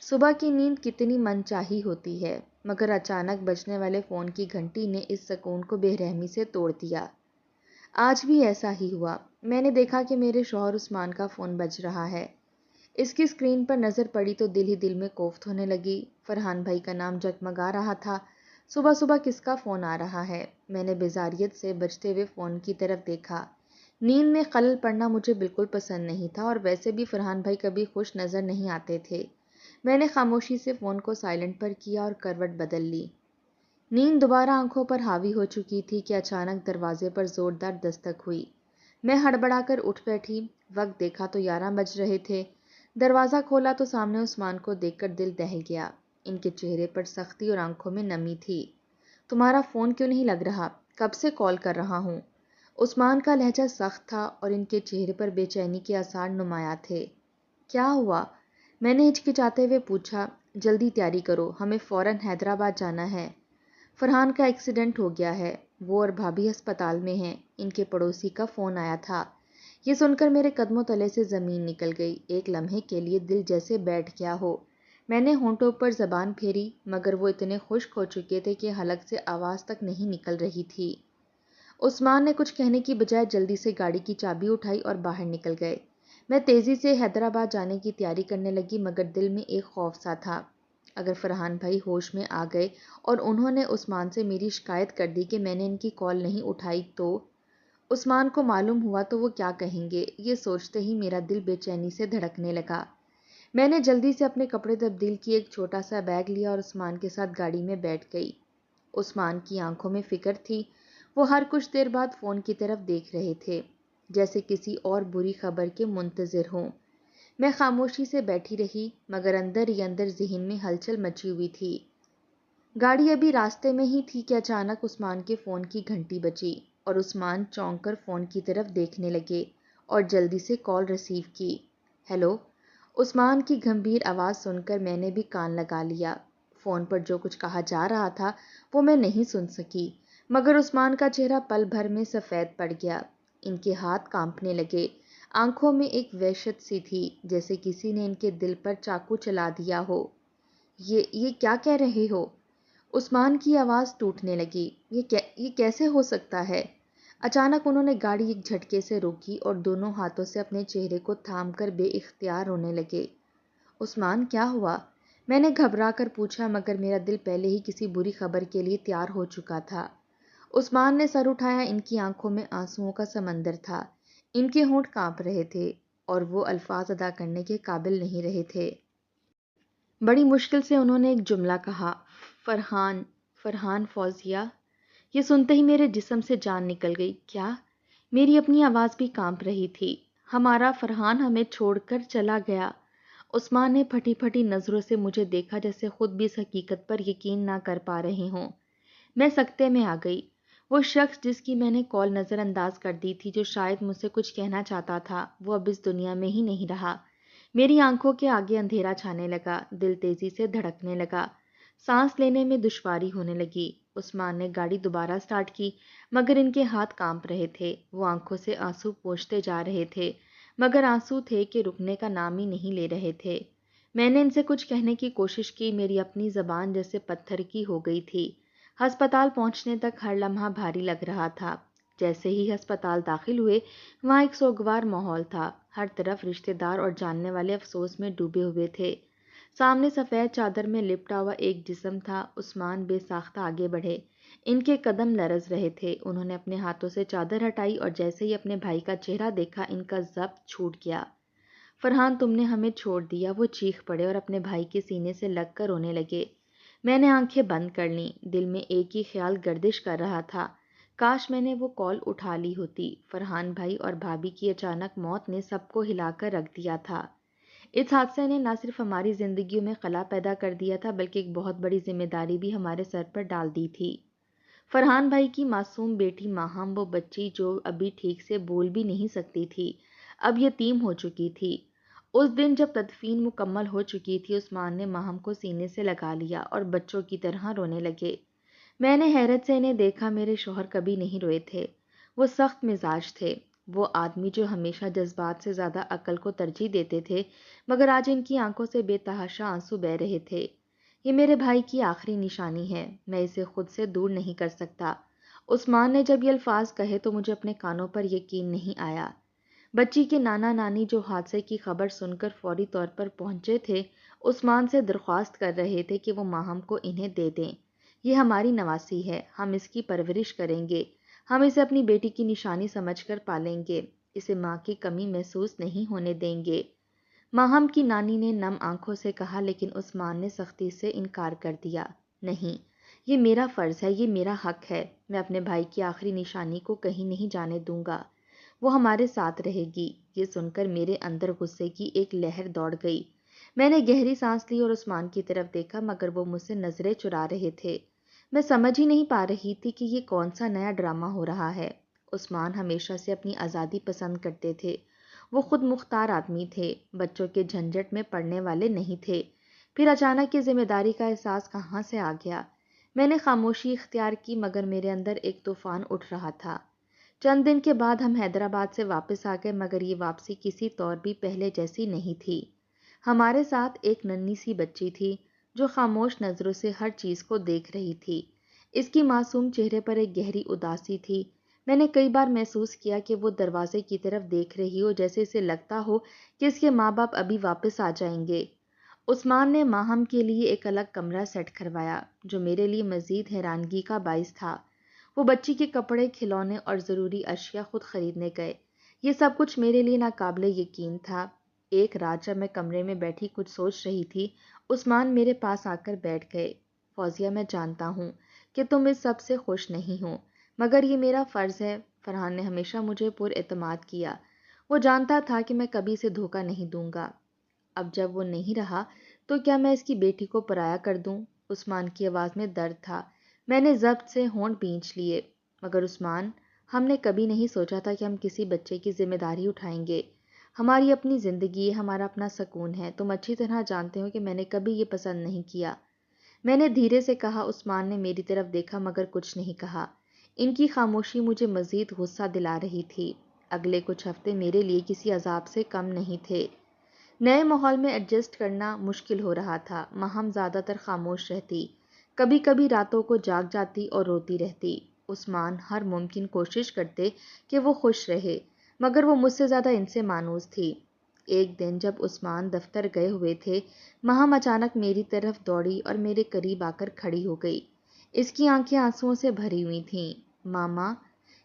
صبح کی نیند کتنی منچاہی ہوتی ہے، مگر اچانک بجنے والے فون کی گھنٹی نے اس سکون کو بے رحمی سے توڑ دیا۔ آج بھی ایسا ہی ہوا۔ میں نے دیکھا کہ میرے شوہر عثمان کا فون بج رہا ہے۔ اس کی اسکرین پر نظر پڑی تو دل ہی دل میں کوفت ہونے لگی۔ فرحان بھائی کا نام جگمگا رہا تھا۔ صبح صبح کس کا فون آ رہا ہے؟ میں نے بیزاریت سے بجتے ہوئے فون کی طرف دیکھا۔ نیند میں خلل پڑنا مجھے بالکل پسند نہیں تھا، اور ویسے بھی فرحان بھائی کبھی خوش نظر نہیں آتے تھے۔ میں نے خاموشی سے فون کو سائلنٹ پر کیا اور کروٹ بدل لی۔ نیند دوبارہ آنکھوں پر حاوی ہو چکی تھی کہ اچانک دروازے پر زوردار دستک ہوئی۔ میں ہڑبڑا کر اٹھ بیٹھی۔ وقت دیکھا تو 11 بج رہے تھے۔ دروازہ کھولا تو سامنے عثمان کو دیکھ کر دل دہل گیا۔ ان کے چہرے پر سختی اور آنکھوں میں نمی تھی۔ تمہارا فون کیوں نہیں لگ رہا؟ کب سے کال کر رہا ہوں۔ عثمان کا لہجہ سخت تھا اور ان کے چہرے پر بے چینی کے آثار نمایاں تھے۔ کیا ہوا؟ میں نے ہچکچاتے ہوئے پوچھا۔ جلدی تیاری کرو، ہمیں فوراً حیدرآباد جانا ہے۔ فرحان کا ایکسیڈنٹ ہو گیا ہے، وہ اور بھابھی ہسپتال میں ہیں، ان کے پڑوسی کا فون آیا تھا۔ یہ سن کر میرے قدموں تلے سے زمین نکل گئی۔ ایک لمحے کے لیے دل جیسے بیٹھ گیا ہو۔ میں نے ہونٹوں پر زبان پھیری، مگر وہ اتنے خشک ہو چکے تھے کہ حلق سے آواز تک نہیں نکل رہی تھی۔ عثمان نے کچھ کہنے کی بجائے جلدی سے گاڑی کی چابی اٹھائی اور باہر نکل گئے۔ میں تیزی سے حیدرآباد جانے کی تیاری کرنے لگی، مگر دل میں ایک خوف سا تھا۔ اگر فرحان بھائی ہوش میں آ گئے اور انہوں نے عثمان سے میری شکایت کر دی کہ میں نے ان کی کال نہیں اٹھائی تو عثمان کو معلوم ہوا تو وہ کیا کہیں گے؟ یہ سوچتے ہی میرا دل بے چینی سے دھڑکنے لگا۔ میں نے جلدی سے اپنے کپڑے تبدیل کیے، ایک چھوٹا سا بیگ لیا اور عثمان کے ساتھ گاڑی میں بیٹھ گئی۔ عثمان کی آنکھوں میں فکر تھی۔ وہ ہر کچھ دیر بعد فون کی طرف دیکھ رہے تھے، جیسے کسی اور بری خبر کے منتظر ہوں۔ میں خاموشی سے بیٹھی رہی، مگر اندر ہی اندر ذہن میں ہلچل مچی ہوئی تھی۔ گاڑی ابھی راستے میں ہی تھی کہ اچانک عثمان کے فون کی گھنٹی بجی، اور عثمان چونک کر فون کی طرف دیکھنے لگے اور جلدی سے کال ریسیو کی۔ ہیلو؟ عثمان کی گمبھیر آواز سن کر میں نے بھی کان لگا لیا۔ فون پر جو کچھ کہا جا رہا تھا وہ میں نہیں سن سکی، مگر عثمان کا چہرہ پل بھر میں سفید پڑ گیا۔ ان کے ہاتھ کانپنے لگے، آنکھوں میں ایک وحشت سی تھی، جیسے کسی نے ان کے دل پر چاقو چلا دیا ہو۔ یہ کیا کہہ رہے ہو؟ عثمان کی آواز ٹوٹنے لگی۔ یہ کیسے ہو سکتا ہے؟ اچانک انہوں نے گاڑی ایک جھٹکے سے روکی اور دونوں ہاتھوں سے اپنے چہرے کو تھام کر بے اختیار رونے لگے۔ عثمان، کیا ہوا؟ میں نے گھبرا کر پوچھا، مگر میرا دل پہلے ہی کسی بری خبر کے لیے تیار ہو چکا تھا۔ عثمان نے سر اٹھایا، ان کی آنکھوں میں آنسوؤں کا سمندر تھا۔ ان کے ہونٹ کانپ رہے تھے اور وہ الفاظ ادا کرنے کے قابل نہیں رہے تھے۔ بڑی مشکل سے انہوں نے ایک جملہ کہا، فرحان فوزیہ۔ یہ سنتے ہی میرے جسم سے جان نکل گئی۔ کیا؟ میری اپنی آواز بھی کانپ رہی تھی۔ ہمارا فرحان ہمیں چھوڑ کر چلا گیا۔ عثمان نے پھٹی پھٹی نظروں سے مجھے دیکھا، جیسے خود بھی اس حقیقت پر یقین نہ کر پا رہے ہوں۔ میں سکتے میں آ گئی۔ وہ شخص جس کی میں نے کال نظر انداز کر دی تھی، جو شاید مجھ سے کچھ کہنا چاہتا تھا، وہ اب اس دنیا میں ہی نہیں رہا۔ میری آنکھوں کے آگے اندھیرا چھانے لگا، دل تیزی سے دھڑکنے لگا، سانس لینے میں دشواری ہونے لگی۔ عثمان نے گاڑی دوبارہ سٹارٹ کی، مگر ان کے ہاتھ کانپ رہے تھے۔ وہ آنکھوں سے آنسو پوچھتے جا رہے تھے، مگر آنسو تھے کہ رکنے کا نام ہی نہیں لے رہے تھے۔ میں نے ان سے کچھ کہنے کی کوشش کی، میری اپنی زبان جیسے پتھر کی ہو گئی تھی۔ ہسپتال پہنچنے تک ہر لمحہ بھاری لگ رہا تھا۔ جیسے ہی ہسپتال داخل ہوئے، وہاں ایک سوگوار ماحول تھا۔ ہر طرف رشتہ دار اور جاننے والے افسوس میں ڈوبے ہوئے تھے۔ سامنے سفید چادر میں لپٹا ہوا ایک جسم تھا۔ عثمان بے ساختہ آگے بڑھے، ان کے قدم لرز رہے تھے۔ انہوں نے اپنے ہاتھوں سے چادر ہٹائی اور جیسے ہی اپنے بھائی کا چہرہ دیکھا، ان کا ضبط چھوٹ گیا۔ فرحان، تم نے ہمیں چھوڑ دیا، وہ چیخ پڑے اور اپنے بھائی کے سینے سے لگ کر رونے لگے۔ میں نے آنکھیں بند کر لیں، دل میں ایک ہی خیال گردش کر رہا تھا، کاش میں نے وہ کال اٹھا لی ہوتی۔ فرحان بھائی اور بھابھی کی اچانک موت نے سب کو ہلا کر رکھ دیا تھا۔ اس حادثے نے نہ صرف ہماری زندگیوں میں خلا پیدا کر دیا تھا، بلکہ ایک بہت بڑی ذمہ داری بھی ہمارے سر پر ڈال دی تھی۔ فرحان بھائی کی معصوم بیٹی ماہم، وہ بچی جو ابھی ٹھیک سے بول بھی نہیں سکتی تھی، اب یتیم ہو چکی تھی۔ اس دن جب تدفین مکمل ہو چکی تھی، عثمان نے ماہم کو سینے سے لگا لیا اور بچوں کی طرح رونے لگے۔ میں نے حیرت سے انہیں دیکھا، میرے شوہر کبھی نہیں روئے تھے۔ وہ سخت مزاج تھے، وہ آدمی جو ہمیشہ جذبات سے زیادہ عقل کو ترجیح دیتے تھے، مگر آج ان کی آنکھوں سے بے تحاشا آنسو بہہ رہے تھے۔ یہ میرے بھائی کی آخری نشانی ہے، میں اسے خود سے دور نہیں کر سکتا۔ عثمان نے جب یہ الفاظ کہے تو مجھے اپنے کانوں پر یقین نہیں آیا۔ بچی کے نانا نانی جو حادثے کی خبر سن کر فوری طور پر پہنچے تھے، عثمان سے درخواست کر رہے تھے کہ وہ ماہم کو انہیں دے دیں۔ یہ ہماری نواسی ہے، ہم اس کی پرورش کریں گے، ہم اسے اپنی بیٹی کی نشانی سمجھ کر پالیں گے، اسے ماں کی کمی محسوس نہیں ہونے دیں گے۔ ماہم کی نانی نے نم آنکھوں سے کہا، لیکن عثمان نے سختی سے انکار کر دیا۔ نہیں، یہ میرا فرض ہے، یہ میرا حق ہے، میں اپنے بھائی کی آخری نشانی کو کہیں نہیں جانے دوں گا، وہ ہمارے ساتھ رہے گی۔ یہ سن کر میرے اندر غصے کی ایک لہر دوڑ گئی۔ میں نے گہری سانس لی اور عثمان کی طرف دیکھا، مگر وہ مجھ سے نظریں چرا رہے تھے۔ میں سمجھ ہی نہیں پا رہی تھی کہ یہ کون سا نیا ڈرامہ ہو رہا ہے۔ عثمان ہمیشہ سے اپنی آزادی پسند کرتے تھے، وہ خود مختار آدمی تھے، بچوں کے جھنجٹ میں پڑنے والے نہیں تھے۔ پھر اچانک یہ ذمہ داری کا احساس کہاں سے آ گیا؟ میں نے خاموشی اختیار کی، مگر میرے اندر ایک طوفان اٹھ رہا تھا۔ چند دن کے بعد ہم حیدرآباد سے واپس آ گئے، مگر یہ واپسی کسی طور بھی پہلے جیسی نہیں تھی۔ ہمارے ساتھ ایک ننھی سی بچی تھی جو خاموش نظروں سے ہر چیز کو دیکھ رہی تھی۔ اس کی معصوم چہرے پر ایک گہری اداسی تھی۔ میں نے کئی بار محسوس کیا کہ وہ دروازے کی طرف دیکھ رہی ہو، جیسے اسے لگتا ہو کہ اس کے ماں باپ ابھی واپس آ جائیں گے۔ عثمان نے ماہم کے لیے ایک الگ کمرہ سیٹ کروایا، جو میرے لیے مزید حیرانگی کا باعث تھا۔ وہ بچی کے کپڑے، کھلونے اور ضروری اشیاء خود خریدنے گئے۔ یہ سب کچھ میرے لیے ناقابل یقین تھا۔ ایک رات جب میں کمرے میں بیٹھی کچھ سوچ رہی تھی، عثمان میرے پاس آ کر بیٹھ گئے۔ فوزیہ، میں جانتا ہوں کہ تم اس سب سے خوش نہیں ہو، مگر یہ میرا فرض ہے۔ فرحان نے ہمیشہ مجھے پر اعتماد کیا، وہ جانتا تھا کہ میں کبھی اسے دھوکہ نہیں دوں گا۔ اب جب وہ نہیں رہا تو کیا میں اس کی بیٹی کو پرایا کر دوں؟ عثمان کی آواز میں درد تھا۔ میں نے ضبط سے ہونٹ بھینچ لیے۔ مگر عثمان، ہم نے کبھی نہیں سوچا تھا کہ ہم کسی بچے کی ذمہ داری اٹھائیں گے۔ ہماری اپنی زندگی ہے، ہمارا اپنا سکون ہے، تم اچھی طرح جانتے ہو کہ میں نے کبھی یہ پسند نہیں کیا۔ میں نے دھیرے سے کہا۔ عثمان نے میری طرف دیکھا مگر کچھ نہیں کہا۔ ان کی خاموشی مجھے مزید غصہ دلا رہی تھی۔ اگلے کچھ ہفتے میرے لیے کسی عذاب سے کم نہیں تھے۔ نئے ماحول میں ایڈجسٹ کرنا مشکل ہو رہا تھا۔ ماہم زیادہ تر خاموش رہتی، کبھی کبھی راتوں کو جاگ جاتی اور روتی رہتی۔ عثمان ہر ممکن کوشش کرتے کہ وہ خوش رہے، مگر وہ مجھ سے زیادہ ان سے مانوس تھی۔ ایک دن جب عثمان دفتر گئے ہوئے تھے، ماہم اچانک میری طرف دوڑی اور میرے قریب آ کر کھڑی ہو گئی۔ اس کی آنکھیں آنسوؤں سے بھری ہوئی تھیں۔ ماما!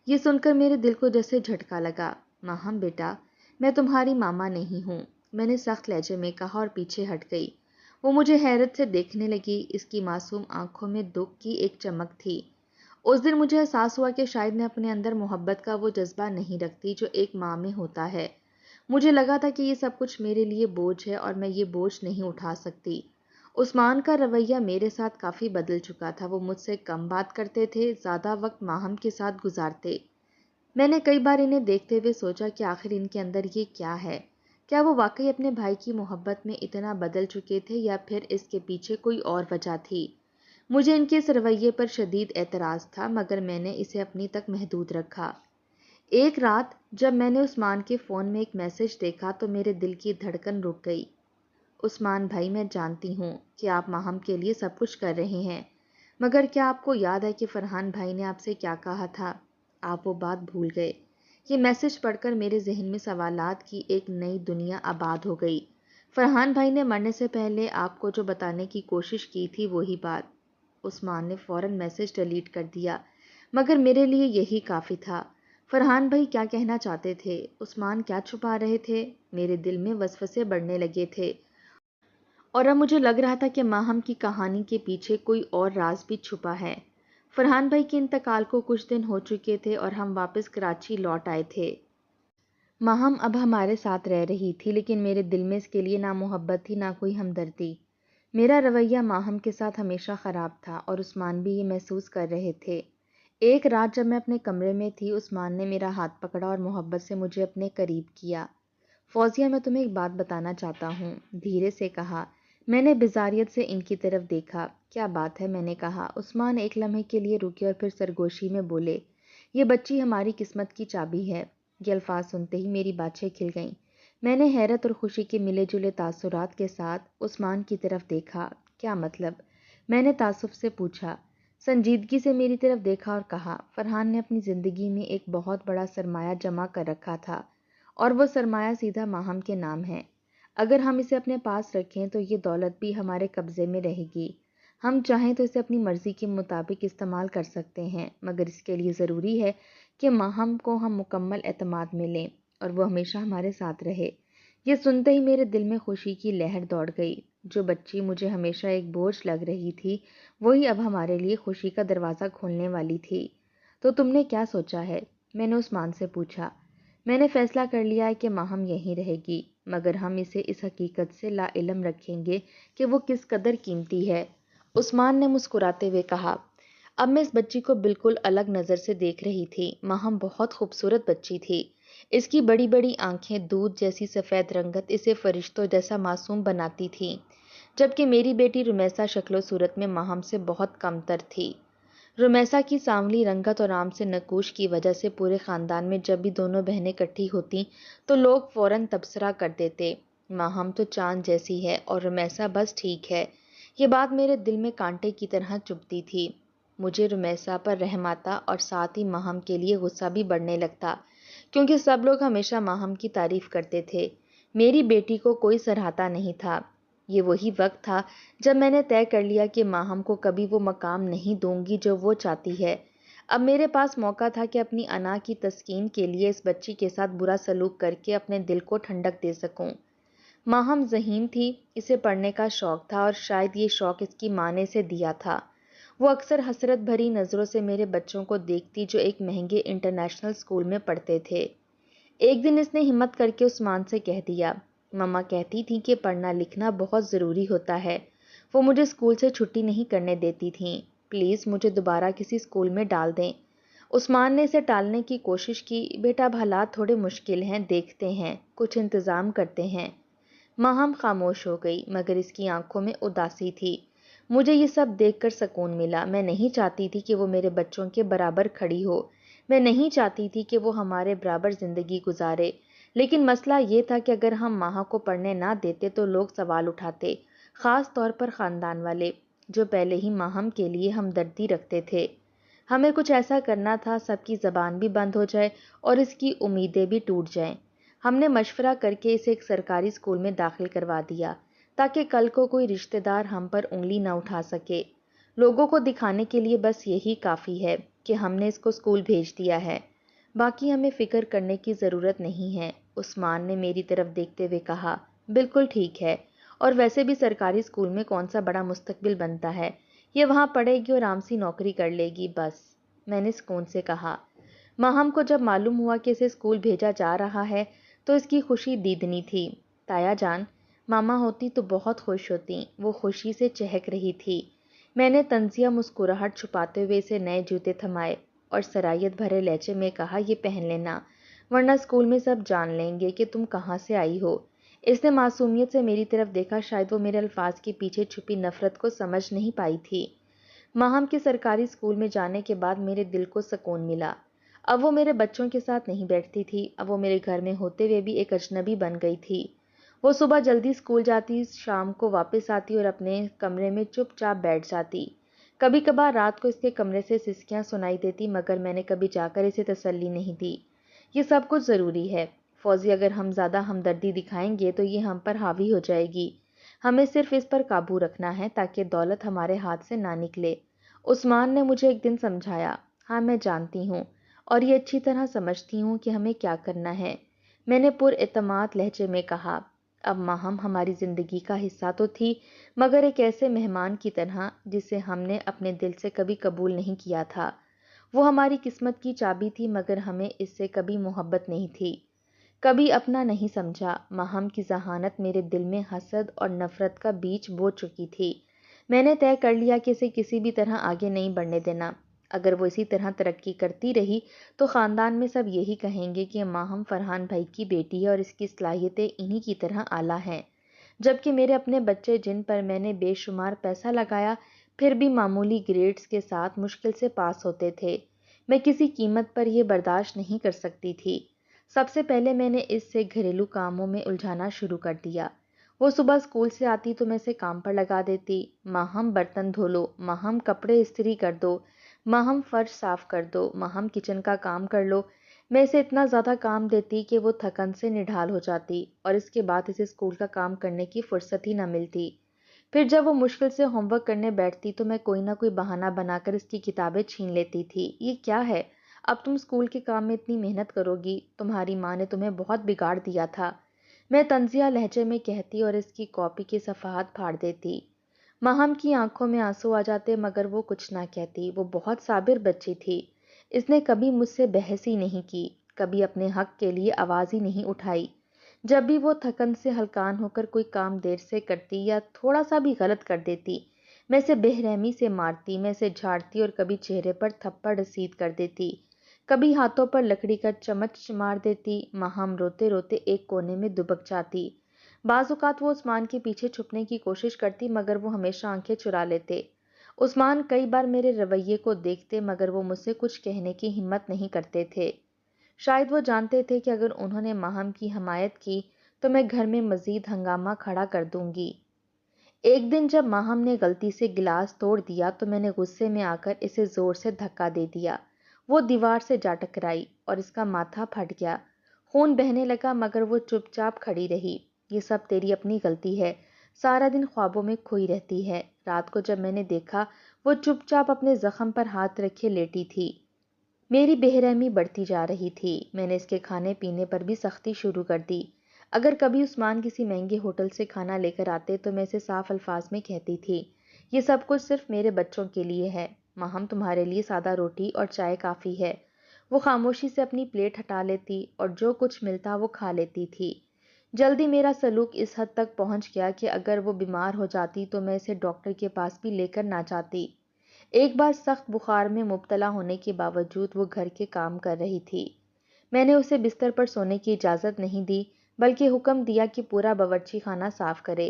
یہ سن کر میرے دل کو جیسے جھٹکا لگا۔ ماہم بیٹا، میں تمہاری ماما نہیں ہوں، میں نے سخت لہجے میں کہا اور پیچھے ہٹ گئی۔ وہ مجھے حیرت سے دیکھنے لگی، اس کی معصوم آنکھوں میں دکھ کی ایک چمک تھی۔ اس دن مجھے احساس ہوا کہ شاید میں اپنے اندر محبت کا وہ جذبہ نہیں رکھتی جو ایک ماں میں ہوتا ہے۔ مجھے لگا تھا کہ یہ سب کچھ میرے لیے بوجھ ہے اور میں یہ بوجھ نہیں اٹھا سکتی۔ عثمان کا رویہ میرے ساتھ کافی بدل چکا تھا، وہ مجھ سے کم بات کرتے تھے، زیادہ وقت ماہم کے ساتھ گزارتے۔ میں نے کئی بار انہیں دیکھتے ہوئے سوچا کہ آخر ان کے اندر یہ کیا ہے؟ کیا وہ واقعی اپنے بھائی کی محبت میں اتنا بدل چکے تھے یا پھر اس کے پیچھے کوئی اور وجہ تھی؟ مجھے ان کے اس رویے پر شدید اعتراض تھا، مگر میں نے اسے اپنی تک محدود رکھا۔ ایک رات جب میں نے عثمان کے فون میں ایک میسج دیکھا تو میرے دل کی دھڑکن رک گئی۔ عثمان بھائی، میں جانتی ہوں کہ آپ ماہم کے لیے سب کچھ کر رہے ہیں، مگر کیا آپ کو یاد ہے کہ فرحان بھائی نے آپ سے کیا کہا تھا؟ آپ وہ بات بھول گئے؟ یہ میسج پڑھ کر میرے ذہن میں سوالات کی ایک نئی دنیا آباد ہو گئی۔ فرحان بھائی نے مرنے سے پہلے آپ کو جو بتانے کی کوشش کی تھی وہی بات۔ عثمان نے فوراً میسج ڈیلیٹ کر دیا، مگر میرے لیے یہی کافی تھا۔ فرحان بھائی کیا کہنا چاہتے تھے؟ عثمان کیا چھپا رہے تھے؟ میرے دل میں وسوسے بڑھنے لگے تھے، اور اب مجھے لگ رہا تھا کہ ماہم کی کہانی کے پیچھے کوئی اور راز بھی چھپا ہے۔ فرحان بھائی کے انتقال کو کچھ دن ہو چکے تھے اور ہم واپس کراچی لوٹ آئے تھے۔ ماہم اب ہمارے ساتھ رہ رہی تھی، لیکن میرے دل میں اس کے لیے نہ محبت تھی، نہ کوئی ہمدردی۔ میرا رویہ ماہم کے ساتھ ہمیشہ خراب تھا اور عثمان بھی یہ محسوس کر رہے تھے۔ ایک رات جب میں اپنے کمرے میں تھی، عثمان نے میرا ہاتھ پکڑا اور محبت سے مجھے اپنے قریب کیا۔ فوزیہ، میں تمہیں ایک بات بتانا چاہتا ہوں، دھیرے سے کہا۔ میں نے بزاریت سے ان کی طرف دیکھا۔ کیا بات ہے؟ میں نے کہا۔ عثمان ایک لمحے کے لیے رکے اور پھر سرگوشی میں بولے، یہ بچی ہماری قسمت کی چابی ہے۔ یہ الفاظ سنتے ہی میری باتیں کھل گئیں۔ میں نے حیرت اور خوشی کے ملے جلے تاثرات کے ساتھ عثمان کی طرف دیکھا۔ کیا مطلب؟ میں نے تعصب سے پوچھا۔ سنجیدگی سے میری طرف دیکھا اور کہا، فرحان نے اپنی زندگی میں ایک بہت بڑا سرمایہ جمع کر رکھا تھا اور وہ سرمایہ سیدھا ماہم کے نام ہے۔ اگر ہم اسے اپنے پاس رکھیں تو یہ دولت بھی ہمارے قبضے میں رہے گی۔ ہم چاہیں تو اسے اپنی مرضی کے مطابق استعمال کر سکتے ہیں، مگر اس کے لیے ضروری ہے کہ ماہم کو ہم مکمل اعتماد میں لیں اور وہ ہمیشہ ہمارے ساتھ رہے۔ یہ سنتے ہی میرے دل میں خوشی کی لہر دوڑ گئی۔ جو بچی مجھے ہمیشہ ایک بوجھ لگ رہی تھی، وہی اب ہمارے لیے خوشی کا دروازہ کھولنے والی تھی۔ تو تم نے کیا سوچا ہے؟ میں نے عثمان سے پوچھا۔ میں نے فیصلہ کر لیا ہے کہ ماہم یہیں رہے گی، مگر ہم اسے اس حقیقت سے لا علم رکھیں گے کہ وہ کس قدر قیمتی ہے۔ عثمان نے مسکراتے ہوئے کہا۔ اب میں اس بچی کو بالکل الگ نظر سے دیکھ رہی تھی۔ ماہم بہت خوبصورت بچی تھی۔ اس کی بڑی بڑی آنکھیں دودھ جیسی سفید رنگت اسے فرشتوں جیسا معصوم بناتی تھی، جبکہ میری بیٹی رمیسا شکل و صورت میں ماہم سے بہت کم تر تھی۔ رمیسا کی سانولی رنگت اور عام سے نقوش کی وجہ سے پورے خاندان میں جب بھی دونوں بہنیں اکٹھی ہوتی تو لوگ فوراً تبصرہ کر دیتے، ماہم تو چاند جیسی ہے اور رمیسا بس ٹھیک ہے۔ یہ بات میرے دل میں کانٹے کی طرح چبھتی تھی۔ مجھے رمیسا پر رحم آتا اور ساتھ ہی ماہم کے لیے غصہ بھی بڑھنے لگتا، کیونکہ سب لوگ ہمیشہ ماہم کی تعریف کرتے تھے، میری بیٹی کو کوئی سراہتا نہیں تھا۔ یہ وہی وقت تھا جب میں نے طے کر لیا کہ ماہم کو کبھی وہ مقام نہیں دوں گی جو وہ چاہتی ہے۔ اب میرے پاس موقع تھا کہ اپنی انا کی تسکین کے لیے اس بچی کے ساتھ برا سلوک کر کے اپنے دل کو ٹھنڈک دے سکوں۔ ماہم ذہین تھی، اسے پڑھنے کا شوق تھا اور شاید یہ شوق اس کی ماں نے اسے دیا تھا۔ وہ اکثر حسرت بھری نظروں سے میرے بچوں کو دیکھتی جو ایک مہنگے انٹرنیشنل اسکول میں پڑھتے تھے۔ ایک دن اس نے ہمت کر کے عثمان سے کہہ دیا، مما کہتی تھی کہ پڑھنا لکھنا بہت ضروری ہوتا ہے، وہ مجھے اسکول سے چھٹی نہیں کرنے دیتی تھیں، پلیز مجھے دوبارہ کسی اسکول میں ڈال دیں۔ عثمان نے اسے ٹالنے کی کوشش کی، بیٹا اب حالات تھوڑے مشکل ہیں، دیکھتے ہیں، کچھ انتظام کرتے ہیں۔ ماہم خاموش ہو گئی، مگر اس کی آنکھوں میں اداسی تھی۔ مجھے یہ سب دیکھ کر سکون ملا۔ میں نہیں چاہتی تھی کہ وہ میرے بچوں کے برابر کھڑی ہو، میں نہیں چاہتی تھی کہ وہ ہمارے برابر زندگی گزارے، لیکن مسئلہ یہ تھا کہ اگر ہم ماہا کو پڑھنے نہ دیتے تو لوگ سوال اٹھاتے، خاص طور پر خاندان والے جو پہلے ہی ماہم کے لیے ہمدردی رکھتے تھے۔ ہمیں کچھ ایسا کرنا تھا سب کی زبان بھی بند ہو جائے اور اس کی امیدیں بھی ٹوٹ جائیں۔ ہم نے مشورہ کر کے اسے ایک سرکاری اسکول میں داخل کروا دیا تاکہ کل کو کوئی رشتہ دار ہم پر انگلی نہ اٹھا سکے۔ لوگوں کو دکھانے کے لیے بس یہی کافی ہے کہ ہم نے اس کو اسکول بھیج دیا ہے، باقی ہمیں فکر کرنے کی ضرورت نہیں ہے۔ عثمان نے میری طرف دیکھتے ہوئے کہا، بالکل ٹھیک ہے، اور ویسے بھی سرکاری اسکول میں کون سا بڑا مستقبل بنتا ہے، یہ وہاں پڑھے گی اور آرام سی نوکری کر لے گی بس، میں نے سکون سے کہا۔ ماہم کو جب معلوم ہوا کہ اسے اسکول بھیجا جا رہا ہے تو اس کی خوشی دیدنی تھی۔ تایا جان، ماما ہوتی تو بہت خوش ہوتی، وہ خوشی سے چہک رہی تھی۔ میں نے طنزیہ مسکراہٹ چھپاتے ہوئے اسے نئے جوتے تھمائے اور سرائیت بھرے لہجے میں کہا، یہ پہن لینا، ورنہ اسکول میں سب جان لیں گے کہ تم کہاں سے آئی ہو۔ اس نے معصومیت سے میری طرف دیکھا، شاید وہ میرے الفاظ کے پیچھے چھپی نفرت کو سمجھ نہیں پائی تھی۔ ماہم کے سرکاری اسکول میں جانے کے بعد میرے دل کو سکون ملا۔ اب وہ میرے بچوں کے ساتھ نہیں بیٹھتی تھی، اب وہ میرے گھر میں ہوتے ہوئے بھی ایک اجنبی بن گئی تھی۔ وہ صبح جلدی اسکول جاتی، شام کو واپس آتی اور اپنے کمرے میں چپ چاپ بیٹھ جاتی۔ کبھی کبھار رات کو اس کے کمرے سے سسکیاں سنائی دیتی، مگر میں نے کبھی جا کر اسے تسلی نہیں دی۔ یہ سب کچھ ضروری ہے فوزی، اگر ہم زیادہ ہمدردی دکھائیں گے تو یہ ہم پر حاوی ہو جائے گی۔ ہمیں صرف اس پر قابو رکھنا ہے تاکہ دولت ہمارے ہاتھ سے نہ نکلے۔ عثمان نے مجھے ایک دن سمجھایا، ہاں میں جانتی ہوں اور یہ اچھی طرح سمجھتی ہوں کہ ہمیں کیا کرنا ہے، میں نے پر اعتماد لہجے میں کہا۔ اب ماہم ہماری زندگی کا حصہ تو تھی، مگر ایک ایسے مہمان کی طرح جسے ہم نے اپنے دل سے کبھی قبول نہیں کیا تھا۔ وہ ہماری قسمت کی چابی تھی، مگر ہمیں اس سے کبھی محبت نہیں تھی، کبھی اپنا نہیں سمجھا۔ ماہم کی ذہانت میرے دل میں حسد اور نفرت کا بیج بو چکی تھی۔ میں نے طے کر لیا کہ اسے کسی بھی طرح آگے نہیں بڑھنے دینا۔ اگر وہ اسی طرح ترقی کرتی رہی تو خاندان میں سب یہی کہیں گے کہ ماہم فرحان بھائی کی بیٹی ہے اور اس کی صلاحیتیں انہی کی طرح اعلیٰ ہیں، جبکہ میرے اپنے بچے جن پر میں نے بے شمار پیسہ لگایا پھر بھی معمولی گریڈز کے ساتھ مشکل سے پاس ہوتے تھے۔ میں کسی قیمت پر یہ برداشت نہیں کر سکتی تھی۔ سب سے پہلے میں نے اس سے گھریلو کاموں میں الجھانا شروع کر دیا۔ وہ صبح اسکول سے آتی تو میں اسے کام پر لگا دیتی، ماں ہم برتن دھو لو، ماں ہم کپڑے استری کر دو، ماں ہم فرش صاف کر دو، ماں ہم کچن کا کام کر لو۔ میں اسے اتنا زیادہ کام دیتی کہ وہ تھکن سے نڈھال ہو جاتی اور اس کے بعد اسے اسکول کا کام کرنے کی فرصت ہی نہ ملتی۔ پھر جب وہ مشکل سے ہوم ورک کرنے بیٹھتی تو میں کوئی نہ کوئی بہانہ بنا کر اس کی کتابیں چھین لیتی تھی۔ یہ کیا ہے؟ اب تم اسکول کے کام میں اتنی محنت کرو گی؟ تمہاری ماں نے تمہیں بہت بگاڑ دیا تھا، میں طنزیہ لہجے میں کہتی اور اس کی کاپی کے صفحات پھاڑ دیتی۔ ماہم کی آنکھوں میں آنسو آ جاتے مگر وہ کچھ نہ کہتی۔ وہ بہت صابر بچی تھی، اس نے کبھی مجھ سے بحث ہی نہیں کی، کبھی اپنے حق کے لیے آواز ہی نہیں اٹھائی۔ جب بھی وہ تھکن سے ہلکان ہو کر کوئی کام دیر سے کرتی یا تھوڑا سا بھی غلط کر دیتی، میں اسے بے رحمی سے مارتی، میں اسے جھاڑتی اور کبھی چہرے پر تھپڑ رسید کر دیتی، کبھی ہاتھوں پر لکڑی کا چمچ مار دیتی۔ ماہم روتے روتے ایک کونے میں دبک جاتی۔ بعض اوقات وہ عثمان کے پیچھے چھپنے کی کوشش کرتی مگر وہ ہمیشہ آنکھیں چرا لیتے۔ عثمان کئی بار میرے رویے کو دیکھتے مگر وہ مجھ سے کچھ کہنے کی ہمت نہیں کرتے تھے۔ شاید وہ جانتے تھے کہ اگر انہوں نے ماہم کی حمایت کی تو میں گھر میں مزید ہنگامہ کھڑا کر دوں گی۔ ایک دن جب ماہم نے غلطی سے گلاس توڑ دیا تو میں نے غصے میں آ کر اسے زور سے دھکا دے دیا۔ وہ دیوار سے جا ٹکرائی اور اس کا ماتھا پھٹ گیا، خون بہنے لگا مگر وہ چپ چاپ کھڑی رہی۔ یہ سب تیری اپنی غلطی ہے، سارا دن خوابوں میں کھوئی رہتی ہے۔ رات کو جب میں نے دیکھا وہ چپ چاپ اپنے زخم پر ہاتھ رکھے لیٹی تھی۔ میری بے رحمی بڑھتی جا رہی تھی، میں نے اس کے کھانے پینے پر بھی سختی شروع کر دی۔ اگر کبھی عثمان کسی مہنگے ہوٹل سے کھانا لے کر آتے تو میں اسے صاف الفاظ میں کہتی تھی، یہ سب کچھ صرف میرے بچوں کے لیے ہے، ماہم تمہارے لیے سادہ روٹی اور چائے کافی ہے۔ وہ خاموشی سے اپنی پلیٹ ہٹا لیتی اور جو کچھ ملتا وہ کھا لیتی تھی۔ جلدی میرا سلوک اس حد تک پہنچ گیا کہ اگر وہ بیمار ہو جاتی تو میں اسے ڈاکٹر کے پاس بھی لے کر نہ جاتی۔ ایک بار سخت بخار میں مبتلا ہونے کے باوجود وہ گھر کے کام کر رہی تھی۔ میں نے اسے بستر پر سونے کی اجازت نہیں دی بلکہ حکم دیا کہ پورا باورچی خانہ صاف کرے۔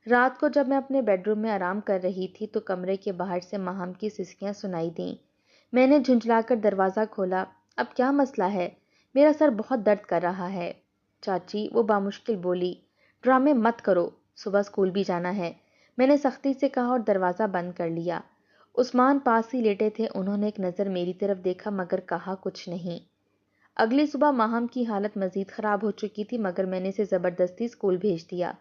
رات کو جب میں اپنے بیڈ روم میں آرام کر رہی تھی تو کمرے کے باہر سے ماہم کی سسکیاں سنائی دیں۔ میں نے جھنجھلا کر دروازہ کھولا۔ اب کیا مسئلہ ہے؟ میرا سر بہت درد کر رہا ہے۔ چاچی، وہ بامشکل بولی، ڈرامے مت کرو، صبح اسکول بھی جانا ہے، میں نے سختی سے کہا اور دروازہ بند کر لیا۔ عثمان پاس ہی لیٹے تھے، انہوں نے ایک نظر میری طرف دیکھا مگر کہا کچھ نہیں۔ اگلی صبح ماہم کی حالت مزید خراب ہو چکی تھی مگر میں نے اسے زبردستی اسکول بھیج دیا۔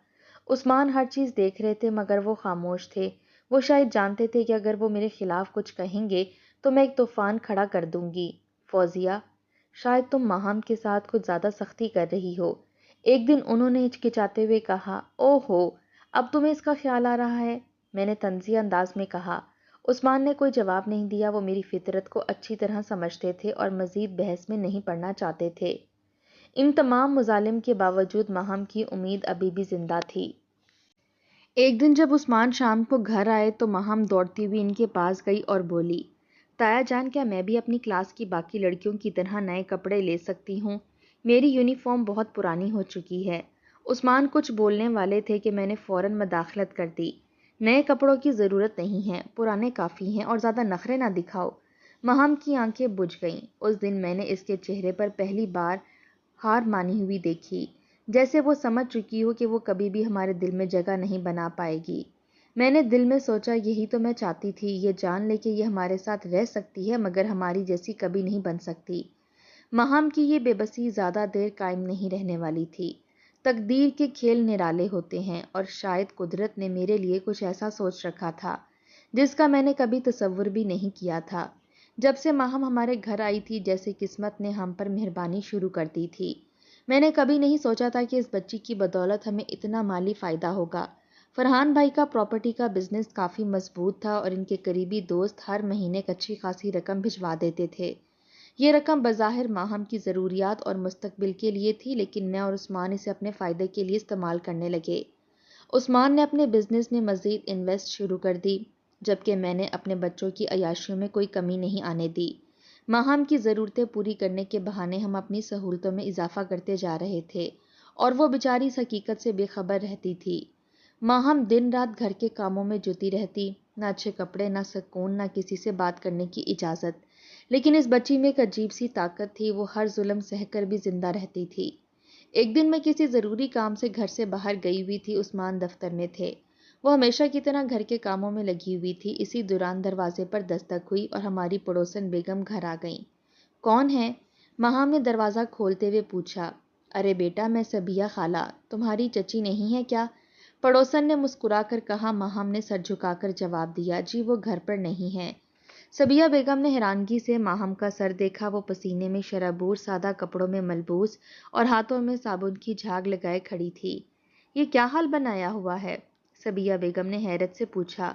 عثمان ہر چیز دیکھ رہے تھے مگر وہ خاموش تھے۔ وہ شاید جانتے تھے کہ اگر وہ میرے خلاف کچھ کہیں گے تو میں ایک طوفان کھڑا کر دوں گی۔ فوزیہ، شاید تم ماہم کے ساتھ کچھ زیادہ سختی کر رہی ہو، ایک دن انہوں نے ہچکچاتے ہوئے کہا۔ او ہو، اب تمہیں اس کا خیال آ رہا ہے؟ میں نے طنزیہ انداز میں کہا۔ عثمان نے کوئی جواب نہیں دیا، وہ میری فطرت کو اچھی طرح سمجھتے تھے اور مزید بحث میں نہیں پڑنا چاہتے تھے۔ ان تمام مظالم کے باوجود ماہم کی امید ابھی بھی زندہ تھی۔ ایک دن جب عثمان شام کو گھر آئے تو ماہم دوڑتی ہوئی ان کے پاس گئی اور بولی، تایا جان، کیا میں بھی اپنی کلاس کی باقی لڑکیوں کی طرح نئے کپڑے لے سکتی ہوں؟ میری یونیفارم بہت پرانی ہو چکی ہے۔ عثمان کچھ بولنے والے تھے کہ میں نے فوراً مداخلت کر دی، نئے کپڑوں کی ضرورت نہیں ہے، پرانے کافی ہیں اور زیادہ نخرے نہ دکھاؤ۔ ماہم کی آنکھیں بجھ گئیں۔ اس دن میں نے اس کے چہرے پر پہلی بار ہار مانی ہوئی دیکھی، جیسے وہ سمجھ چکی ہو کہ وہ کبھی بھی ہمارے دل میں جگہ نہیں بنا پائے گی۔ میں نے دل میں سوچا، یہی تو میں چاہتی تھی، یہ جان لے کہ یہ ہمارے ساتھ رہ سکتی ہے مگر ہماری جیسی کبھی نہیں بن سکتی۔ ماہم کی یہ بے بسی زیادہ دیر قائم نہیں رہنے والی تھی۔ تقدیر کے کھیل نرالے ہوتے ہیں اور شاید قدرت نے میرے لیے کچھ ایسا سوچ رکھا تھا جس کا میں نے کبھی تصور بھی نہیں کیا تھا۔ جب سے ماہم ہمارے گھر آئی تھی جیسے قسمت نے ہم پر مہربانی شروع کر دی تھی۔ میں نے کبھی نہیں سوچا تھا کہ اس بچی کی بدولت ہمیں اتنا مالی فائدہ ہوگا۔ فرحان بھائی کا پراپرٹی کا بزنس کافی مضبوط تھا اور ان کے قریبی دوست ہر مہینے ایک اچھی خاصی رقم بھجوا دیتے تھے۔ یہ رقم بظاہر ماہم کی ضروریات اور مستقبل کے لیے تھی لیکن میں اور عثمان اسے اپنے فائدے کے لیے استعمال کرنے لگے۔ عثمان نے اپنے بزنس میں مزید انویسٹ شروع کر دی جبکہ میں نے اپنے بچوں کی عیاشیوں میں کوئی کمی نہیں آنے دی۔ ماہم کی ضرورتیں پوری کرنے کے بہانے ہم اپنی سہولتوں میں اضافہ کرتے جا رہے تھے اور وہ بیچاری اس حقیقت سے بے خبر رہتی تھی۔ ماہم دن رات گھر کے کاموں میں جٹی رہتی، نہ اچھے کپڑے، نہ سکون، نہ کسی سے بات کرنے کی اجازت۔ لیکن اس بچی میں ایک عجیب سی طاقت تھی، وہ ہر ظلم سہ کر بھی زندہ رہتی تھی۔ ایک دن میں کسی ضروری کام سے گھر سے باہر گئی ہوئی تھی، عثمان دفتر میں تھے۔ وہ ہمیشہ کی طرح گھر کے کاموں میں لگی ہوئی تھی۔ اسی دوران دروازے پر دستک ہوئی اور ہماری پڑوسن بیگم گھر آ گئیں۔ کون ہے؟ ماہام نے دروازہ کھولتے ہوئے پوچھا۔ ارے بیٹا، میں صبیہ خالہ، تمہاری چچی نہیں ہے کیا؟ پڑوسن نے مسکرا کر کہا۔ ماہام نے سر جھکا کر جواب دیا، جی وہ گھر پر نہیں ہے۔ صبیہ بیگم نے حیرانگی سے ماہم کا سر دیکھا۔ وہ پسینے میں شرابور، سادہ کپڑوں میں ملبوس اور ہاتھوں میں صابن کی جھاگ لگائے کھڑی تھی۔ یہ کیا حال بنایا ہوا ہے؟ صبیہ بیگم نے حیرت سے پوچھا۔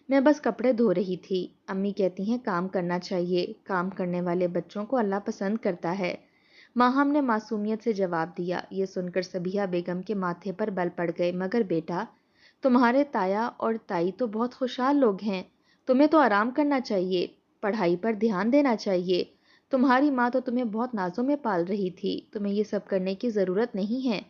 میں بس کپڑے دھو رہی تھی، امی کہتی ہیں کام کرنا چاہیے، کام کرنے والے بچوں کو اللہ پسند کرتا ہے، ماہم نے معصومیت سے جواب دیا۔ یہ سن کر صبیہ بیگم کے ماتھے پر بل پڑ گئے۔ مگر بیٹا، تمہارے تایا اور تائی تو بہت خوشحال لوگ ہیں، تمہیں تو آرام کرنا چاہیے، پڑھائی پر دھیان دینا چاہیے، تمہاری ماں تو تمہیں بہت نازوں میں پال رہی تھی، تمہیں یہ سب کرنے کی ضرورت نہیں ہے۔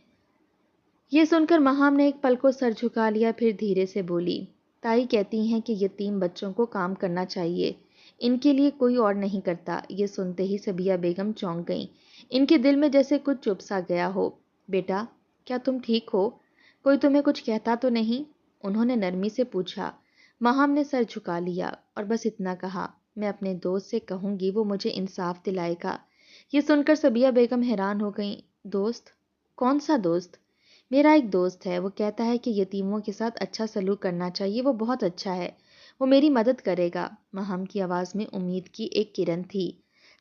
یہ سن کر ماہم نے ایک پل کو سر جھکا لیا، پھر دھیرے سے بولی، تائی کہتی ہیں کہ یتیم بچوں کو کام کرنا چاہیے، ان کے لیے کوئی اور نہیں کرتا۔ یہ سنتے ہی صبیہ بیگم چونک گئیں، ان کے دل میں جیسے کچھ چپ سا گیا ہو۔ بیٹا، کیا تم ٹھیک ہو؟ کوئی تمہیں کچھ کہتا تو نہیں؟ انہوں نے نرمی سے پوچھا۔ ماہم نے سر جھکا لیا اور بس اتنا کہا، میں اپنے دوست سے کہوں گی، وہ مجھے انصاف دلائے گا۔ یہ سن کر صبیہ بیگم حیران ہو گئیں۔ دوست؟ کون سا دوست؟ میرا ایک دوست ہے، وہ کہتا ہے کہ یتیموں کے ساتھ اچھا سلوک کرنا چاہیے، وہ بہت اچھا ہے، وہ میری مدد کرے گا۔ ماہم کی آواز میں امید کی ایک کرن تھی۔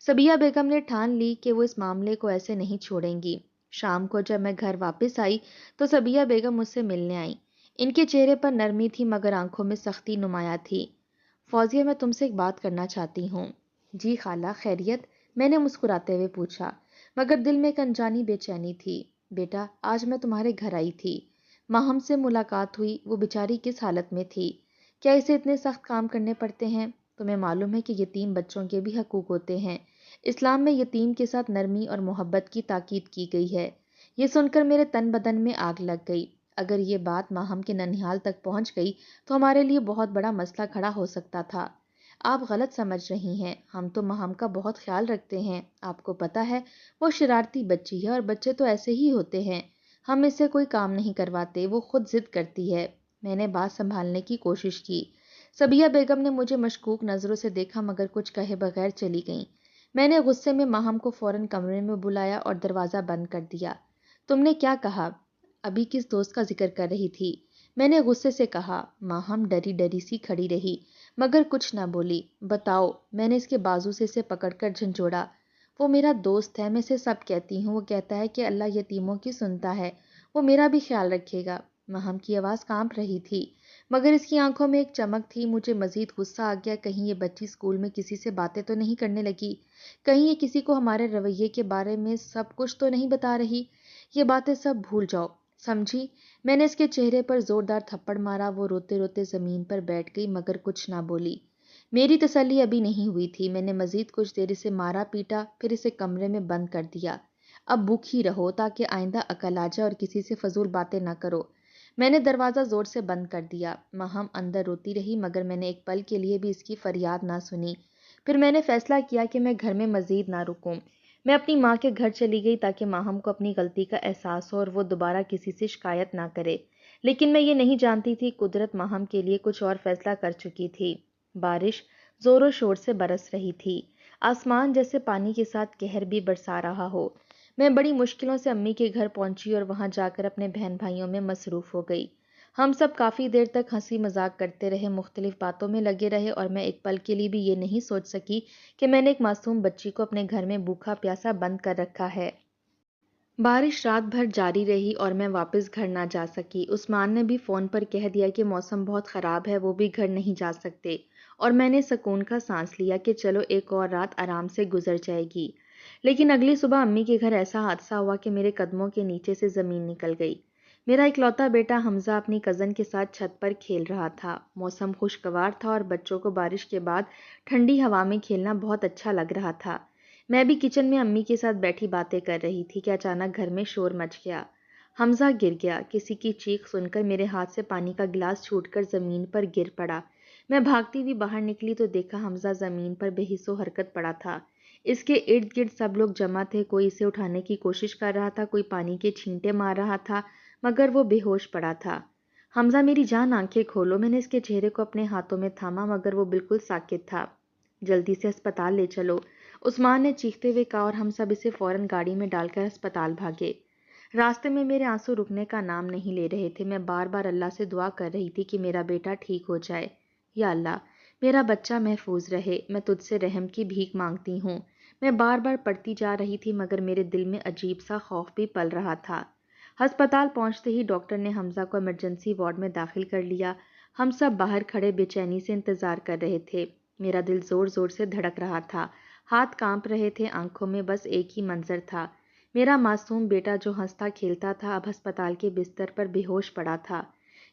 صبیہ بیگم نے ٹھان لی کہ وہ اس معاملے کو ایسے نہیں چھوڑیں گی۔ شام کو جب میں گھر واپس آئی تو صبیہ بیگم مجھ سے ملنے آئیں۔ ان کے چہرے پر نرمی تھی مگر آنکھوں میں سختی نمایاں تھی۔ فوزیہ، میں تم سے ایک بات کرنا چاہتی ہوں۔ جی خالہ، خیریت؟ میں نے مسکراتے ہوئے پوچھا، مگر دل میں ایک انجانی بے چینی تھی۔ بیٹا، آج میں تمہارے گھر آئی تھی، ماہم سے ملاقات ہوئی، وہ بیچاری کس حالت میں تھی؟ کیا اسے اتنے سخت کام کرنے پڑتے ہیں؟ تمہیں معلوم ہے کہ یتیم بچوں کے بھی حقوق ہوتے ہیں، اسلام میں یتیم کے ساتھ نرمی اور محبت کی تاکید کی گئی ہے۔ یہ سن کر میرے تن بدن میں آگ لگ گئی۔ اگر یہ بات ماہم کے ننھیال تک پہنچ گئی تو ہمارے لیے بہت بڑا مسئلہ کھڑا ہو سکتا تھا۔ آپ غلط سمجھ رہی ہیں، ہم تو ماہم کا بہت خیال رکھتے ہیں، آپ کو پتہ ہے وہ شرارتی بچی ہے اور بچے تو ایسے ہی ہوتے ہیں، ہم اس سے کوئی کام نہیں کرواتے، وہ خود ضد کرتی ہے۔ میں نے بات سنبھالنے کی کوشش کی۔ صبیہ بیگم نے مجھے مشکوک نظروں سے دیکھا مگر کچھ کہے بغیر چلی گئیں۔ میں نے غصے میں ماہم کو فوراً کمرے میں بلایا اور دروازہ بند کر دیا۔ تم نے کیا کہا؟ ابھی کس دوست کا ذکر کر رہی تھی؟ میں نے غصے سے کہا۔ ماہم ڈری ڈری سی کھڑی رہی مگر کچھ نہ بولی۔ بتاؤ، میں نے اس کے بازو سے اسے پکڑ کر جھنجھوڑا۔ وہ میرا دوست ہے، میں اسے سب کہتی ہوں، وہ کہتا ہے کہ اللہ یتیموں کی سنتا ہے، وہ میرا بھی خیال رکھے گا۔ ماہم کی آواز کانپ رہی تھی مگر اس کی آنکھوں میں ایک چمک تھی۔ مجھے مزید غصہ آ گیا، کہیں یہ بچی اسکول میں کسی سے باتیں تو نہیں کرنے لگی، کہیں یہ کسی کو ہمارے رویے کے بارے میں سب کچھ تو نہیں بتا رہی۔ یہ باتیں سب بھول جاؤ، سمجھی؟ میں نے اس کے چہرے پر زوردار تھپڑ مارا۔ وہ روتے روتے زمین پر بیٹھ گئی مگر کچھ نہ بولی۔ میری تسلی ابھی نہیں ہوئی تھی، میں نے مزید کچھ دیر اسے مارا پیٹا، پھر اسے کمرے میں بند کر دیا۔ اب بھوکھی رہو تاکہ آئندہ عقل آ جائے اور کسی سے فضول باتیں نہ کرو۔ میں نے دروازہ زور سے بند کر دیا۔ ماہم اندر روتی رہی مگر میں نے ایک پل کے لیے بھی اس کی فریاد نہ سنی۔ پھر میں نے فیصلہ کیا کہ میں گھر میں مزید نہ رکوں۔ میں اپنی ماں کے گھر چلی گئی تاکہ ماہم کو اپنی غلطی کا احساس ہو اور وہ دوبارہ کسی سے شکایت نہ کرے، لیکن میں یہ نہیں جانتی تھی قدرت ماہم کے لیے کچھ اور فیصلہ کر چکی تھی۔ بارش زور و شور سے برس رہی تھی، آسمان جیسے پانی کے ساتھ قہر بھی برسا رہا ہو۔ میں بڑی مشکلوں سے امی کے گھر پہنچی اور وہاں جا کر اپنے بہن بھائیوں میں مصروف ہو گئی۔ ہم سب کافی دیر تک ہنسی مذاق کرتے رہے، مختلف باتوں میں لگے رہے اور میں ایک پل کے لیے بھی یہ نہیں سوچ سکی کہ میں نے ایک معصوم بچی کو اپنے گھر میں بھوکا پیاسا بند کر رکھا ہے۔ بارش رات بھر جاری رہی اور میں واپس گھر نہ جا سکی۔ عثمان نے بھی فون پر کہہ دیا کہ موسم بہت خراب ہے، وہ بھی گھر نہیں جا سکتے، اور میں نے سکون کا سانس لیا کہ چلو ایک اور رات آرام سے گزر جائے گی۔ لیکن اگلی صبح امی کے گھر ایسا حادثہ ہوا کہ میرے قدموں کے نیچے سے زمین نکل گئی۔ میرا اکلوتا بیٹا حمزہ اپنی کزن کے ساتھ چھت پر کھیل رہا تھا۔ موسم خوشگوار تھا اور بچوں کو بارش کے بعد ٹھنڈی ہوا میں کھیلنا بہت اچھا لگ رہا تھا۔ میں بھی کچن میں امی کے ساتھ بیٹھی باتیں کر رہی تھی کہ اچانک گھر میں شور مچ گیا۔ حمزہ گر گیا۔ کسی کی چیخ سن کر میرے ہاتھ سے پانی کا گلاس چھوٹ کر زمین پر گر پڑا۔ میں بھاگتی ہوئی باہر نکلی تو دیکھا حمزہ زمین پر بے حس و حرکت پڑا تھا۔ اس کے ارد گرد سب لوگ جمع تھے، کوئی اسے اٹھانے کی کوشش کر رہا تھا، کوئی پانی کے چھینٹے مار رہا تھا، مگر وہ بے ہوش پڑا تھا۔ حمزہ میری جان آنکھیں کھولو، میں نے اس کے چہرے کو اپنے ہاتھوں میں تھاما مگر وہ بالکل ساکت تھا۔ جلدی سے ہسپتال لے چلو، عثمان نے چیختے ہوئے کہا، اور ہم سب اسے فوراً گاڑی میں ڈال کر ہسپتال بھاگے۔ راستے میں میرے آنسو رکنے کا نام نہیں لے رہے تھے۔ میں بار بار اللہ سے دعا کر رہی تھی کہ میرا بیٹا ٹھیک ہو جائے۔ یا اللہ، میرا بچہ محفوظ رہے، میں تجھ سے رحم کی بھیک مانگتی ہوں۔ میں بار بار پڑھتی جا رہی تھی مگر میرے دل میں عجیب سا خوف بھی پل رہا تھا۔ ہسپتال پہنچتے ہی ڈاکٹر نے حمزہ کو ایمرجنسی وارڈ میں داخل کر لیا۔ ہم سب باہر کھڑے بے چینی سے انتظار کر رہے تھے۔ میرا دل زور زور سے دھڑک رہا تھا، ہاتھ کانپ رہے تھے، آنکھوں میں بس ایک ہی منظر تھا، میرا معصوم بیٹا جو ہنستا کھیلتا تھا اب ہسپتال کے بستر پر بے ہوش پڑا تھا۔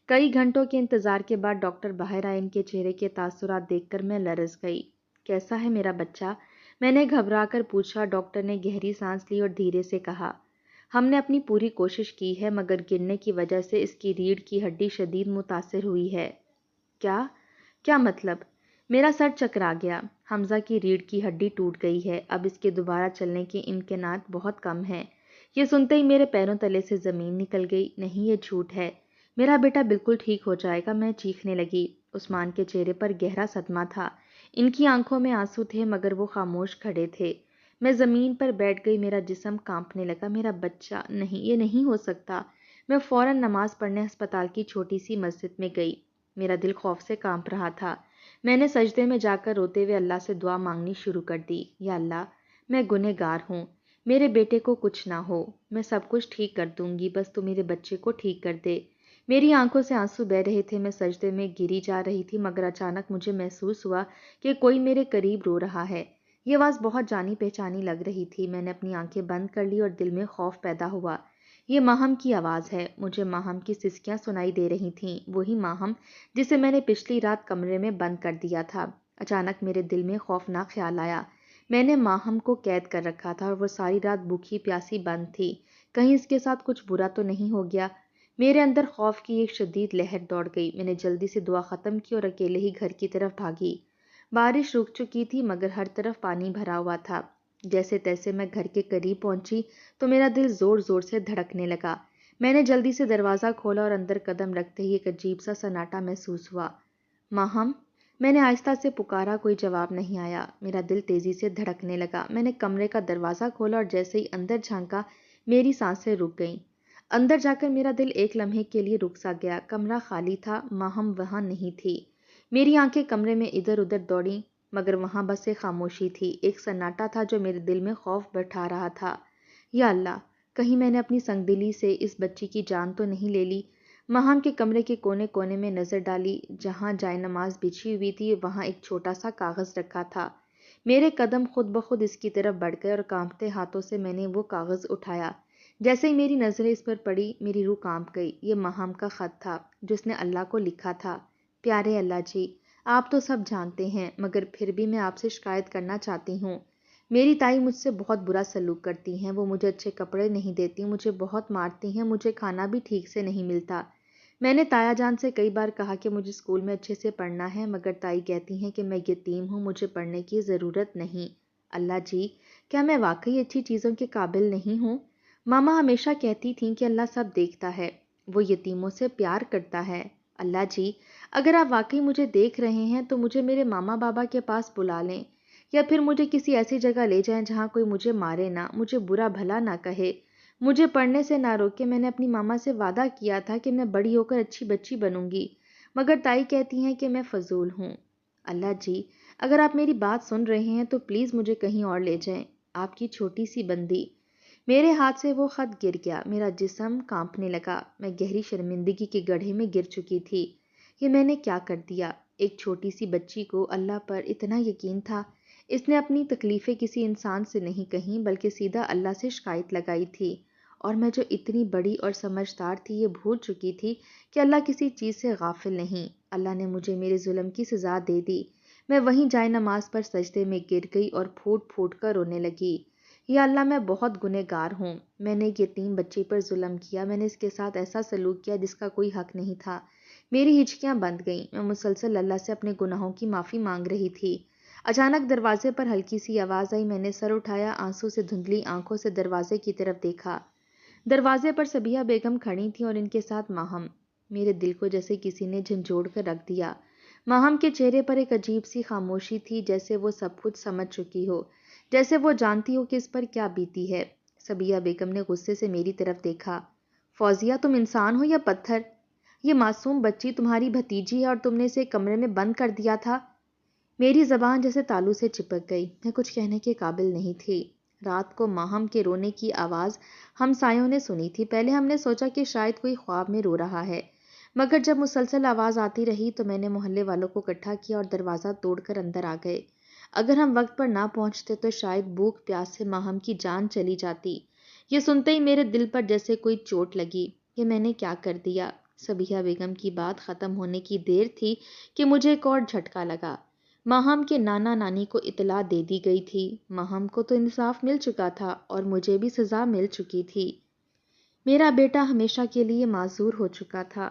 کئی گھنٹوں کے انتظار کے بعد ڈاکٹر باہر آئے۔ ان کے چہرے کے تاثرات دیکھ کر میں لرز گئی۔ کیسا ہے میرا بچہ؟ میں نے گھبرا کر پوچھا۔ ڈاکٹر نے گہری سانس لی اور دھیرے سے کہا، ہم نے اپنی پوری کوشش کی ہے مگر گرنے کی وجہ سے اس کی ریڑھ کی ہڈی شدید متاثر ہوئی ہے۔ کیا؟ کیا مطلب؟ میرا سر چکرا گیا۔ حمزہ کی ریڑھ کی ہڈی ٹوٹ گئی ہے، اب اس کے دوبارہ چلنے کے امکانات بہت کم ہیں۔ یہ سنتے ہی میرے پیروں تلے سے زمین نکل گئی۔ نہیں، یہ جھوٹ ہے، میرا بیٹا بالکل ٹھیک ہو جائے گا۔ میں چیخنے لگی۔ عثمان کے چہرے پر گہرا صدمہ تھا، ان کی آنکھوں میں آنسو تھے مگر وہ خاموش کھڑے تھے۔ میں زمین پر بیٹھ گئی، میرا جسم کانپنے لگا۔ میرا بچہ؟ نہیں، یہ نہیں ہو سکتا۔ میں فوراً نماز پڑھنے ہسپتال کی چھوٹی سی مسجد میں گئی۔ میرا دل خوف سے کانپ رہا تھا۔ میں نے سجدے میں جا کر روتے ہوئے اللہ سے دعا مانگنی شروع کر دی۔ یا اللہ، میں گنہگار ہوں، میرے بیٹے کو کچھ نہ ہو، میں سب کچھ ٹھیک کر دوں گی، بس تو میرے بچے کو ٹھیک کر دے۔ میری آنکھوں سے آنسو بہہ رہے تھے، میں سجدے میں گری جا رہی تھی مگر اچانک مجھے محسوس ہوا کہ کوئی میرے قریب رو رہا ہے۔ یہ آواز بہت جانی پہچانی لگ رہی تھی۔ میں نے اپنی آنکھیں بند کر لی اور دل میں خوف پیدا ہوا۔ یہ ماہم کی آواز ہے۔ مجھے ماہم کی سسکیاں سنائی دے رہی تھیں، وہی ماہم جسے میں نے پچھلی رات کمرے میں بند کر دیا تھا۔ اچانک میرے دل میں خوفناک خیال آیا۔ میں نے ماہم کو قید کر رکھا تھا اور وہ ساری رات بھوکی پیاسی بند تھی، کہیں اس کے ساتھ کچھ برا تو نہیں ہو گیا۔ میرے اندر خوف کی ایک شدید لہر دوڑ گئی۔ میں نے جلدی سے دعا ختم کی اور اکیلے ہی گھر کی طرف بھاگی۔ بارش رک چکی تھی مگر ہر طرف پانی بھرا ہوا تھا۔ جیسے تیسے میں گھر کے قریب پہنچی تو میرا دل زور زور سے دھڑکنے لگا۔ میں نے جلدی سے دروازہ کھولا اور اندر قدم رکھتے ہی ایک عجیب سا سناٹا محسوس ہوا۔ ماہم، میں نے آہستہ سے پکارا، کوئی جواب نہیں آیا۔ میرا دل تیزی سے دھڑکنے لگا۔ میں نے کمرے کا دروازہ کھولا اور جیسے ہی اندر جھانکا میری سانسیں رک گئیں۔ اندر جا کر میرا دل ایک لمحے کے لیے رک سا گیا۔ کمرہ خالی تھا، ماہم وہاں نہیں تھی۔ میری آنکھیں کمرے میں ادھر ادھر دوڑیں مگر وہاں بس ایک خاموشی تھی، ایک سناٹا تھا جو میرے دل میں خوف بٹھا رہا تھا۔ یا اللہ، کہیں میں نے اپنی سنگ دلی سے اس بچی کی جان تو نہیں لے لی۔ ماہم کے کمرے کے کونے کونے میں نظر ڈالی، جہاں جائے نماز بچھی ہوئی تھی وہاں ایک چھوٹا سا کاغذ رکھا تھا۔ میرے قدم خود بخود اس کی طرف بڑھ گئے اور کانپتے ہاتھوں سے میں نے وہ کاغذ اٹھایا۔ جیسے ہی میری نظریں اس پر پڑی میری روح کانپ گئی۔ یہ ماہم کا خط تھا جو اس نے اللہ کو لکھا تھا۔ پیارے اللہ جی، آپ تو سب جانتے ہیں مگر پھر بھی میں آپ سے شکایت کرنا چاہتی ہوں۔ میری تائی مجھ سے بہت برا سلوک کرتی ہیں، وہ مجھے اچھے کپڑے نہیں دیتی، مجھے بہت مارتی ہیں، مجھے کھانا بھی ٹھیک سے نہیں ملتا۔ میں نے تایا جان سے کئی بار کہا کہ مجھے اسکول میں اچھے سے پڑھنا ہے مگر تائی کہتی ہیں کہ میں یتیم ہوں، مجھے پڑھنے کی ضرورت نہیں۔ اللہ جی، کیا میں واقعی اچھی چیزوں کے قابل نہیں ہوں؟ ماما ہمیشہ کہتی تھیں کہ اللہ سب دیکھتا ہے، وہ یتیموں سے پیار کرتا ہے۔ اللہ جی، اگر آپ واقعی مجھے دیکھ رہے ہیں تو مجھے میرے ماما بابا کے پاس بلا لیں، یا پھر مجھے کسی ایسی جگہ لے جائیں جہاں کوئی مجھے مارے نہ، مجھے برا بھلا نہ کہے، مجھے پڑھنے سے نہ روکے۔ میں نے اپنی ماما سے وعدہ کیا تھا کہ میں بڑی ہو کر اچھی بچی بنوں گی مگر تائی کہتی ہیں کہ میں فضول ہوں۔ اللہ جی، اگر آپ میری بات سن رہے ہیں تو پلیز مجھے کہیں اور لے جائیں، آپ کی چھوٹی سی بندی۔ میرے ہاتھ سے وہ خط گر گیا، میرا جسم کانپنے لگا، میں گہری شرمندگی کے گڑھے میں گر چکی تھی۔ یہ میں نے کیا کر دیا؟ ایک چھوٹی سی بچی کو اللہ پر اتنا یقین تھا، اس نے اپنی تکلیفیں کسی انسان سے نہیں کہیں بلکہ سیدھا اللہ سے شکایت لگائی تھی، اور میں جو اتنی بڑی اور سمجھدار تھی یہ بھول چکی تھی کہ اللہ کسی چیز سے غافل نہیں۔ اللہ نے مجھے میرے ظلم کی سزا دے دی۔ میں وہیں جائے نماز پر سجدے میں گر گئی اور پھوٹ پھوٹ کر رونے لگی۔ یا اللہ، میں بہت گنہگار ہوں، میں نے ایک یتیم بچی پر ظلم کیا، میں نے اس کے ساتھ ایسا سلوک کیا جس کا کوئی حق نہیں تھا۔ میری ہچکیاں بند گئیں، میں مسلسل اللہ سے اپنے گناہوں کی معافی مانگ رہی تھی۔ اچانک دروازے پر ہلکی سی آواز آئی، میں نے سر اٹھایا، آنسو سے دھندلی آنکھوں سے دروازے کی طرف دیکھا۔ دروازے پر صبیحہ بیگم کھڑی تھیں اور ان کے ساتھ ماہم۔ میرے دل کو جیسے کسی نے جھنجھوڑ کر رکھ دیا۔ ماہم کے چہرے پر ایک عجیب سی خاموشی تھی، جیسے وہ سب کچھ سمجھ چکی ہو، جیسے وہ جانتی ہو کہ اس پر کیا بیتی ہے۔ صبیحہ بیگم نے غصے سے میری طرف دیکھا۔ فوزیہ، تم انسان ہو یا پتھر؟ یہ معصوم بچی تمہاری بھتیجی ہے اور تم نے اسے کمرے میں بند کر دیا تھا۔ میری زبان جیسے تالو سے چپک گئی، میں کچھ کہنے کے قابل نہیں تھی۔ رات کو ماہم کے رونے کی آواز ہم سایوں نے سنی تھی۔ پہلے ہم نے سوچا کہ شاید کوئی خواب میں رو رہا ہے، مگر جب مسلسل آواز آتی رہی تو میں نے محلے والوں کو اکٹھا کیا اور دروازہ توڑ کر اندر آ گئے۔ اگر ہم وقت پر نہ پہنچتے تو شاید بھوک پیاس سے ماہم کی جان چلی جاتی۔ یہ سنتے ہی میرے دل پر جیسے کوئی چوٹ لگی کہ میں نے کیا کر دیا۔ صبیحہ بیگم کی بات ختم ہونے کی دیر تھی کہ مجھے ایک اور جھٹکا لگا۔ ماہم کے نانا نانی کو اطلاع دے دی گئی تھی۔ ماہم کو تو انصاف مل چکا تھا اور مجھے بھی سزا مل چکی تھی۔ میرا بیٹا ہمیشہ کے لیے معذور ہو چکا تھا۔